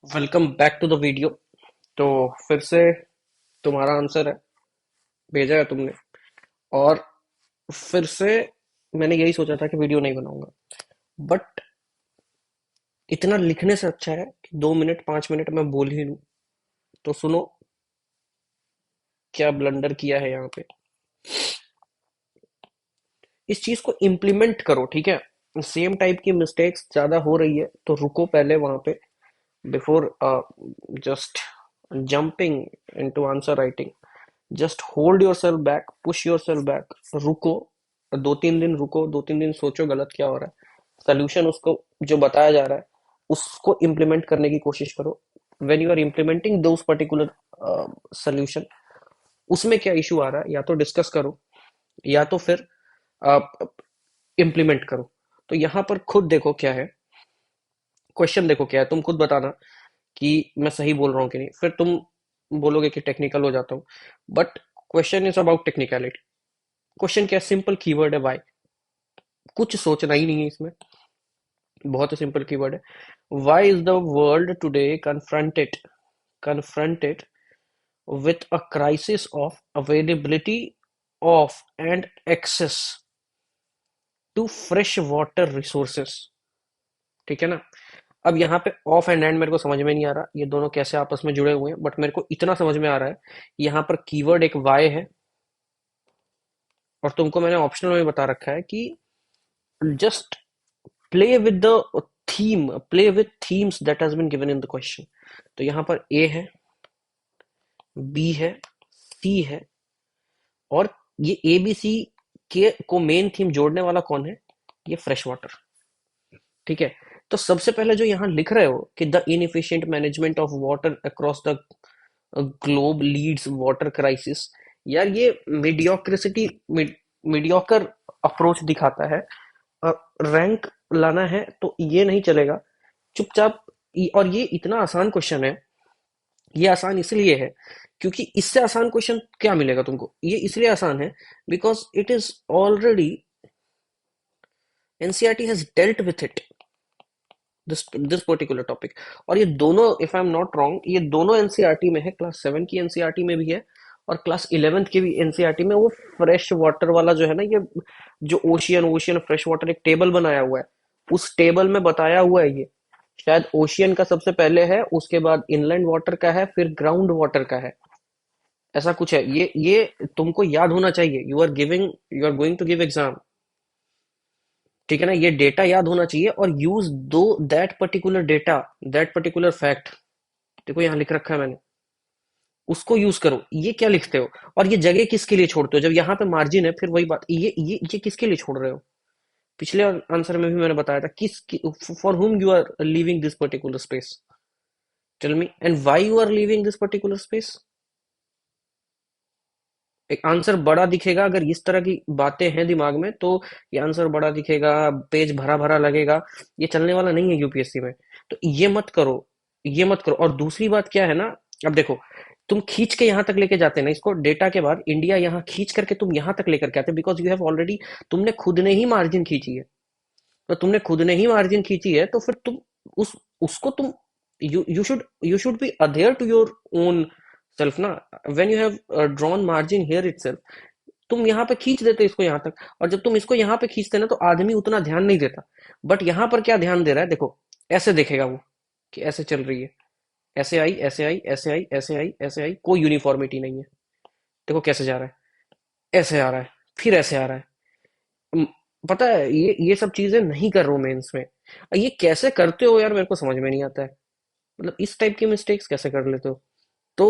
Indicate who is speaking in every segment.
Speaker 1: Welcome back to the video. तो फिर से तुम्हारा आंसर है, भेजा है तुमने। और फिर से मैंने यही सोचा था कि वीडियो नहीं बनाऊंगा, बट इतना लिखने से अच्छा है कि 2 मिनट 5 मिनट मैं बोल ही लूं। तो सुनो, क्या ब्लंडर किया है यहाँ पे। इस चीज को इम्प्लीमेंट करो, ठीक है। सेम टाइप की मिस्टेक्स ज्यादा हो रही है तो रुको पहले वहां पे, before just jumping into answer writing. Just hold your self back, push your self back, रुको। 2-3 दिन रुको, 2-3 दिन सोचो गलत क्या हो रहा है, सोल्यूशन उसको जो बताया जा रहा है उसको इम्प्लीमेंट करने की कोशिश करो। When you are implementing those particular solution, उसमें क्या इशू आ रहा है या तो डिस्कस करो, या तो फिर इम्प्लीमेंट करो। तो यहाँ पर खुद देखो क्या है, क्वेश्चन देखो क्या है, तुम खुद बताना कि मैं सही बोल रहा हूँ कि नहीं। फिर तुम बोलोगे कि टेक्निकल हो जाता हूँ, but question is about technicality. Question क्या, सिंपल कीवर्ड है भाई, कुछ सोचना ही नहीं है इसमें। बहुत ही सिंपल कीवर्ड है। Why is the world today confronted with a crisis of availability of and access to fresh water resources. ठीक है ना। अब यहाँ पे ऑफ एंड एंड मेरे को समझ में नहीं आ रहा ये दोनों कैसे आपस में जुड़े हुए हैं, बट मेरे को इतना समझ में आ रहा है, यहाँ पर कीवर्ड एक वाई है। और तुमको मैंने ऑप्शनल में बता रखा है कि just play with the play with themes that has been given in the question। तो यहाँ पर ए है, बी है, सी है, और ये ए बी सी के को मेन थीम जोड़ने वाला कौन है, ये फ्रेश वाटर। ठीक है। तो सबसे पहले जो यहाँ लिख रहे हो कि the inefficient management of water across the globe leads water crisis, यार ये मीडियोक्रिसिटी, मीडियोकर अप्रोच दिखाता है। रैंक लाना है तो ये नहीं चलेगा, चुपचाप। और ये इतना आसान क्वेश्चन है, ये आसान इसलिए है क्योंकि इससे आसान क्वेश्चन क्या मिलेगा तुमको। ये इसलिए आसान है because it is already, NCERT has dealt with it, this particular topic. और ये दोनों, if I am not wrong, ये दोनों एनसीईआरटी में है, क्लास 7 की एनसीईआरटी में भी है और क्लास 11th के भी एनसीईआरटी में। वो फ्रेश वाटर वाला जो है ना, ये जो ओशियन ओशियन फ्रेश वाटर एक टेबल बनाया हुआ है, उस टेबल में बताया हुआ है ये। शायद ओशियन का सबसे पहले है, उसके बाद इनलैंड वाटर का है, फिर ग्राउंड वाटर का है। ऐसा कुछ है ये तुमको याद होना चाहिए। You are going to give exam, ठीक है ना। ये डेटा याद होना चाहिए और यूज दो that particular data, that particular fact. देखो यहाँ लिख रखा है मैंने, उसको यूज करो। ये क्या लिखते हो और ये जगह किसके लिए छोड़ते हो, जब यहाँ पे मार्जिन है फिर वही बात, ये किसके लिए छोड़ रहे हो। पिछले आंसर में भी मैंने बताया था किस, for whom you are leaving this particular space. Tell me and why you are leaving this particular space. एक आंसर बड़ा दिखेगा अगर इस तरह की बातें हैं दिमाग में, तो ये आंसर बड़ा दिखेगा, पेज भरा भरा लगेगा, ये चलने वाला नहीं है यूपीएससी में। तो ये मत करो, ये मत करो। और दूसरी बात क्या है ना, अब देखो, तुम खींच के यहां तक लेके जाते हैं ना इसको, डेटा के बाद इंडिया यहाँ खींच करके तुम यहां तक लेकर के आते, बिकॉज यू हैव ऑलरेडी, तुमने खुद ने ही मार्जिन खींची है। तो तुमने खुद ने ही मार्जिन खींची है तो फिर तुम उस उसको तुम, you should be adhere to your own self ना। When you have drawn margin here itself, तुम यहाँ पे खींच देते इसको यहाँ तक। और जब तुम इसको यहाँ पे खींचते ना तो आदमी उतना ध्यान नहीं देता, बट यहाँ पर क्या ध्यान दे रहा है, देखो ऐसे देखेगा वो कि ऐसे चल रही है, ऐसे आई ऐसे आई ऐसे आई ऐसे आई ऐसे आई, कोई यूनिफॉर्मिटी नहीं है। देखो कैसे जा रहा है, ऐसे आ रहा है, फिर ऐसे आ रहा है। म, पता है ये सब चीजें नहीं कर रहा हूं मैं इसमें। ये कैसे करते हो यार, मेरे को समझ में नहीं आता है। मतलब इस टाइप की मिस्टेक्स कैसे कर लेते हो। तो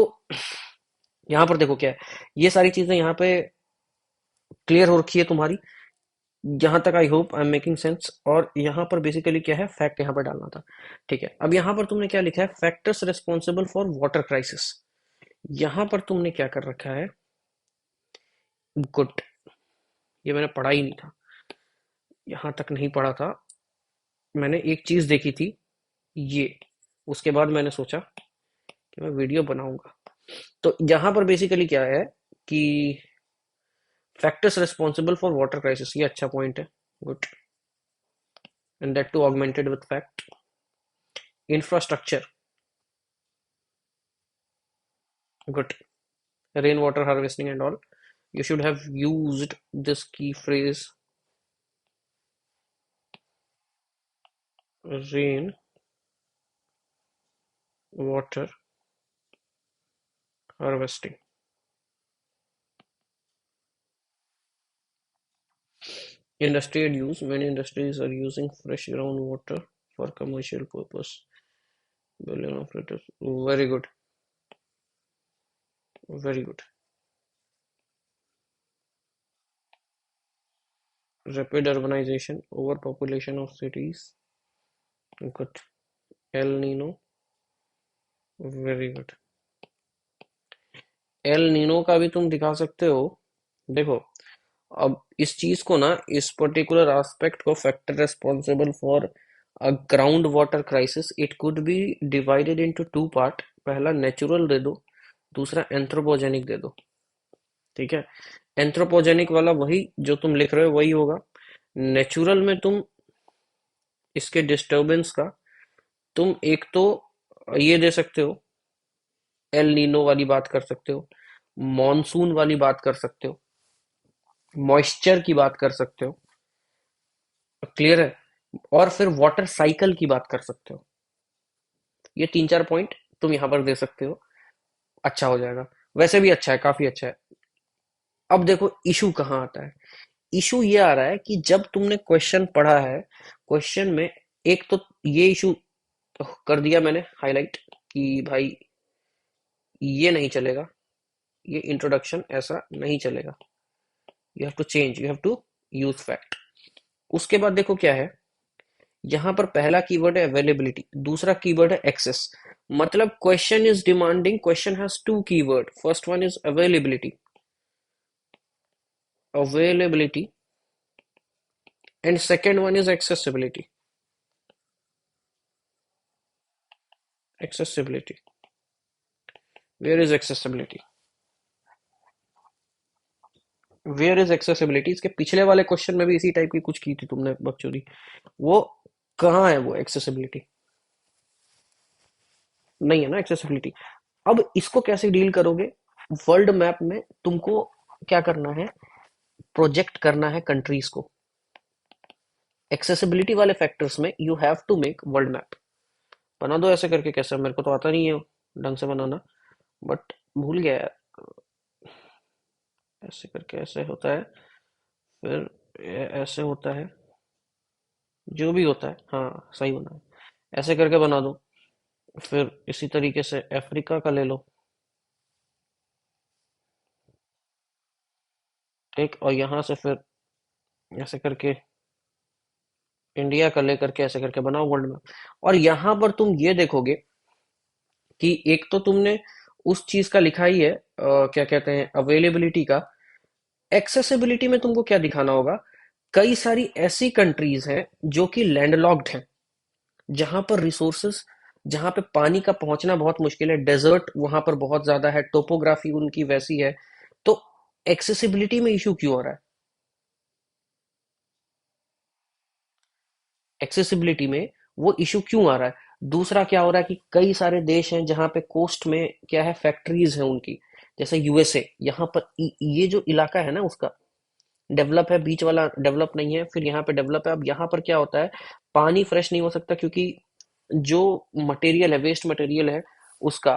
Speaker 1: यहाँ पर देखो क्या है, ये सारी चीजें यहाँ पे क्लियर हो रखी है तुम्हारी, जहां तक I hope I am making sense. और यहाँ पर बेसिकली क्या है, फैक्ट यहाँ पर डालना था। ठीक है। अब यहाँ पर तुमने क्या लिखा है, factors responsible for water crisis. यहाँ पर तुमने क्या कर रखा है, गुड, ये मैंने पढ़ा ही नहीं था, यहाँ तक नहीं पढ़ा था। मैंने एक चीज देखी थी ये, उसके बाद मैंने सोचा कि मैं वीडियो बनाऊंगा। तो यहाँ पर बेसिकली क्या है कि factors responsible for water crisis, ये अच्छा पॉइंट है, good. And that too augmented with fact. Infrastructure, Good. Rainwater harvesting and all. You should have used this key phrase, rain water harvesting. Industrial use. Many industries are using fresh groundwater for commercial purpose. Billion of liters. Very good. Very good. Rapid urbanization, overpopulation of cities. Good. El Nino. Very good. El Nino का भी तुम दिखा सकते हो. देखो, अब इस चीज को ना, इस पर्टिकुलर एस्पेक्ट को, factor responsible for a ground water crisis, it could be divided into two part. पहला नेचुरल दे दो, दूसरा एंथ्रोपोजेनिक दे दो. ठीक है. एंथ्रोपोजेनिक वाला वही जो तुम लिख रहे हो वही होगा. नेचुरल में तुम इसके डिस्टरबेंस का तुम एक तो ये दे सकते हो, एल नीनो वाली बात कर सकते हो, मॉनसून वाली बात कर सकते हो, मॉइस्चर की बात कर सकते हो. क्लियर है. और फिर वाटर साइकिल की बात कर सकते हो. ये तीन चार पॉइंट तुम यहां पर दे सकते हो. अच्छा हो जाएगा. वैसे भी अच्छा है, काफी अच्छा है. अब देखो इशू कहाँ आता है. इशू ये आ रहा है कि जब तुमने क्वेश्चन पढ़ा है, क्वेश्चन में एक तो ये इशू कर दिया मैंने हाईलाइट कि भाई ये नहीं चलेगा, ये इंट्रोडक्शन ऐसा नहीं चलेगा. You have to change, you have to use fact. उसके बाद देखो क्या है. यहाँ पर पहला कीवर्ड है अवेलेबिलिटी, दूसरा कीवर्ड है एक्सेस. मतलब question is demanding, question has two keyword. First one is availability, availability, and second one is accessibility, accessibility. Where is accessibility, where is accessibility. इसके पिछले वाले क्वेश्चन में भी इसी टाइप की कुछ की थी तुमने बकचोदी. वो कहाँ है वो एक्सेसिबिलिटी? नहीं है ना एक्सेसिबिलिटी. अब इसको कैसे डील करोगे? वर्ल्ड मैप में तुमको क्या करना है, प्रोजेक्ट करना है कंट्रीज को. एक्सेसिबिलिटी वाले फैक्टर्स में you have to make world map. बना दो ऐसे करके. कैसे? मेरे को तो आता नहीं है ढंग से बनाना, बट भूल गया यार. ऐसे करके ऐसे होता है, फिर ऐसे होता है, जो भी होता है. हाँ सही बना है. ऐसे करके बना दो. फिर इसी तरीके से अफ्रीका का ले लो. ठीक. और यहाँ से फिर ऐसे करके इंडिया का लेकर के ऐसे करके बनाओ वर्ल्ड मैप. और यहाँ पर तुम ये देखोगे कि एक तो तुमने उस चीज का लिखा ही है, क्या कहते हैं, अवेलेबिलिटी का. एक्सेसिबिलिटी में तुमको क्या दिखाना होगा? कई सारी ऐसी कंट्रीज हैं जो कि लैंडलॉक्ड हैं, जहां पर रिसोर्सेस, जहां पे पानी का पहुंचना बहुत मुश्किल है, डेजर्ट वहां पर बहुत ज्यादा है, टोपोग्राफी उनकी वैसी है. तो एक्सेसिबिलिटी में इशू क्यों हो रहा है? एक्सेसिबिलिटी में वो इशू क्यों आ रहा है? दूसरा क्या हो रहा है कि कई सारे देश हैं जहां पे कोस्ट में क्या है, फैक्ट्रीज हैं उनकी. जैसे यूएसए, यहाँ पर ये जो इलाका है ना उसका डेवलप है, बीच वाला डेवलप नहीं है, फिर यहाँ पे डेवलप है. अब यहाँ पर क्या होता है, पानी फ्रेश नहीं हो सकता क्योंकि जो मटेरियल है, वेस्ट मटेरियल है उसका,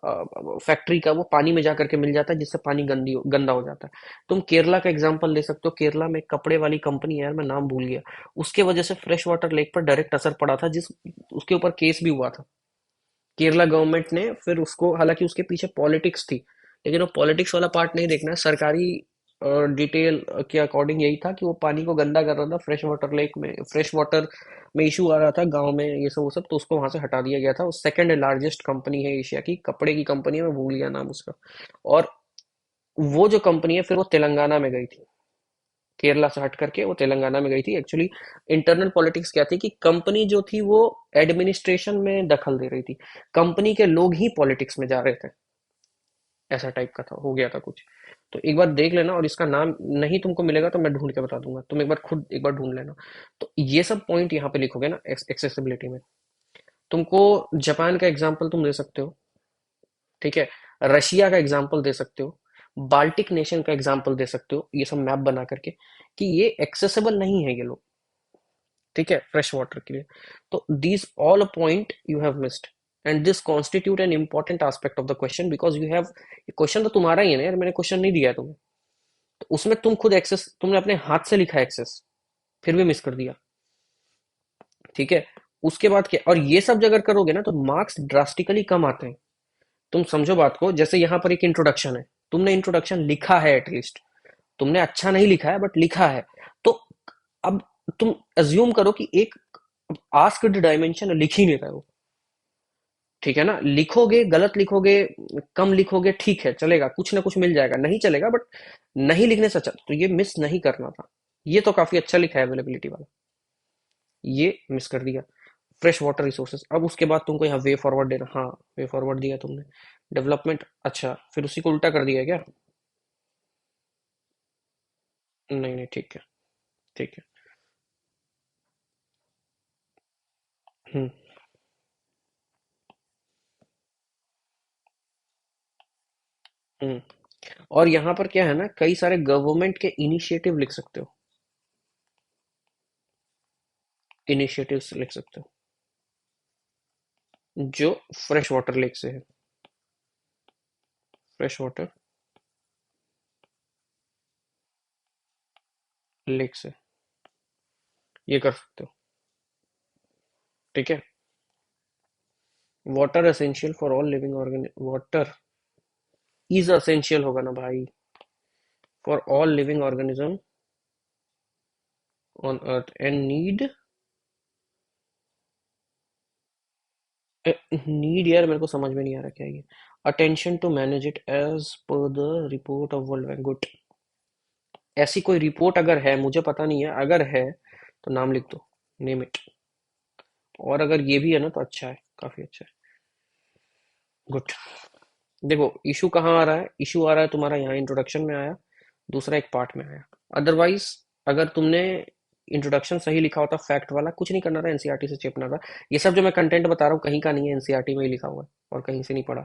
Speaker 1: फैक्ट्री का, वो पानी में जा करके मिल जाता है, जिससे पानी गंदा हो जाता है. तुम केरला का एग्जांपल ले सकते हो. केरला में एक कपड़े वाली कंपनी है यार, मैं नाम भूल गया. उसके वजह से फ्रेश वाटर लेक पर डायरेक्ट असर पड़ा था, जिस उसके ऊपर केस भी हुआ था. केरला गवर्नमेंट ने फिर उसको, हालांकि उसके पीछे पॉलिटिक्स थी, लेकिन वो पॉलिटिक्स वाला पार्ट नहीं देखना है. सरकारी डिटेल के अकॉर्डिंग यही था कि वो पानी को गंदा कर रहा था. फ्रेश वाटर लेक में, फ्रेश वाटर में इशू आ रहा था गांव में, ये सब वो सब, तो उसको वहां से हटा दिया गया था. वो सेकंड लार्जेस्ट कंपनी है एशिया की, कपड़े की कंपनी है, मैं भूल गया नाम उसका. और वो जो कंपनी है फिर वो तेलंगाना में गई थी. केरला से हट करके वो तेलंगाना में गई थी. एक्चुअली इंटरनल पॉलिटिक्स क्या थी कि कंपनी जो थी वो एडमिनिस्ट्रेशन में दखल दे रही थी, कंपनी के लोग ही पॉलिटिक्स में जा रहे थे. ऐसा टाइप का था, हो गया था कुछ. तो एक बार देख लेना, और इसका नाम नहीं तुमको मिलेगा तो मैं ढूंढ के बता दूंगा, तुम एक बार खुद एक बार ढूंढ लेना. तो ये सब पॉइंट यहाँ पे लिखोगे ना एक्सेसिबिलिटी में. तुमको जापान का एग्जांपल तुम दे सकते हो. ठीक है. रशिया का एग्जाम्पल दे सकते हो, बाल्टिक नेशन का एग्जाम्पल दे सकते हो, ये सब मैप बना करके कि ये एक्सेसिबल नहीं है ये लोग, ठीक है, फ्रेश वाटर के लिए। तो these all point you have missed, and this constitute an important aspect of the question, because you have, question तो तुम्हारा ही है ना यार, मैंने क्वेश्चन नहीं दिया है तुम्हें, तो उसमें तुम खुद एक्सेस, तुमने अपने हाथ से लिखा एक्सेस, फिर भी मिस कर दिया, ठीक है। उसके बाद क्या, और ये सब अगर करोगे ना तो मार्क्स ड्रास्टिकली कम आते हैं। तुम समझो बात को, जैसे यहाँ पर एक इंट्रोडक्शन है, तुमने इंट्रोडक्शन लिखा है एटलीस्ट, तुमने अच्छा नहीं लिखा है बट लिखा है, तो अब तुम अज्यूम करो कि एक आस्क्ड डायमेंशन लिख ही नहीं रहे हो, ठीक है ना, लिखोगे गलत लिखोगे, कम लिखोगे, ठीक है चलेगा, कुछ ना कुछ मिल जाएगा, नहीं चलेगा बट नहीं लिखने से अच्छा, तो ये मिस नहीं करना था। ये तो काफी अच्छा लिखा है अवेलेबिलिटी वाला, ये मिस कर दिया। फ्रेश वाटर रिसोर्सेज, अब उसके बाद तुमको यहाँ वे फॉरवर्ड देना, हाँ वे फॉरवर्ड दिया तुमने, डेवलपमेंट, अच्छा फिर उसी को उल्टा कर दिया क्या? नहीं नहीं, ठीक है, ठीक है। हम्म। हम्म। और यहाँ पर क्या है ना, कई सारे गवर्नमेंट के इनिशिएटिव लिख सकते हो, इनिशिएटिव्स लिख सकते हो जो फ्रेश वाटर लेक से है, फ्रेश वाटर लेक से, ये कर सकते हो, ठीक है। Water essential for all living organ, water is essential होगा ना भाई, for all living organism on earth and need, need यार मेरे को समझ में नहीं आ रहा क्या है ये, attention to manage it as per the report of World Bank, good. ऐसी कोई रिपोर्ट अगर है, मुझे पता नहीं है, अगर है तो नाम लिख दो, नेम इट, और अगर ये भी है ना तो अच्छा है, काफी अच्छा है, गुड। देखो इशू कहाँ आ रहा है, इशू आ रहा है तुम्हारा यहाँ इंट्रोडक्शन में आया, दूसरा एक पार्ट में आया, अदरवाइज अगर तुमने इंट्रोडक्शन सही लिखा होता, फैक्ट वाला, कुछ नहीं करना था, एनसीईआरटी से चिपना था। ये सब जो मैं कंटेंट बता रहा हूँ कहीं का नहीं है, एनसीईआरटी में ही लिखा हुआ है और कहीं से नहीं पढ़ा।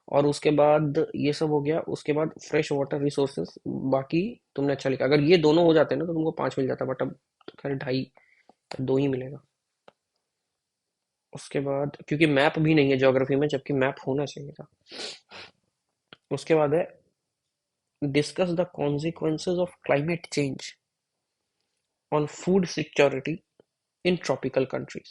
Speaker 1: और उसके बाद ये सब हो गया, उसके बाद फ्रेश वाटर रिसोर्सेज, बाकी तुमने अच्छा लिखा, अगर ये दोनों हो जाते ना तो तुमको 5 मिल जाता, बट अब खैर ढाई, 2 ही मिलेगा। उसके बाद क्योंकि मैप भी नहीं है ज्योग्राफी में, जबकि मैप होना चाहिए था। उसके बाद है discuss the consequences of climate change on food security in tropical countries,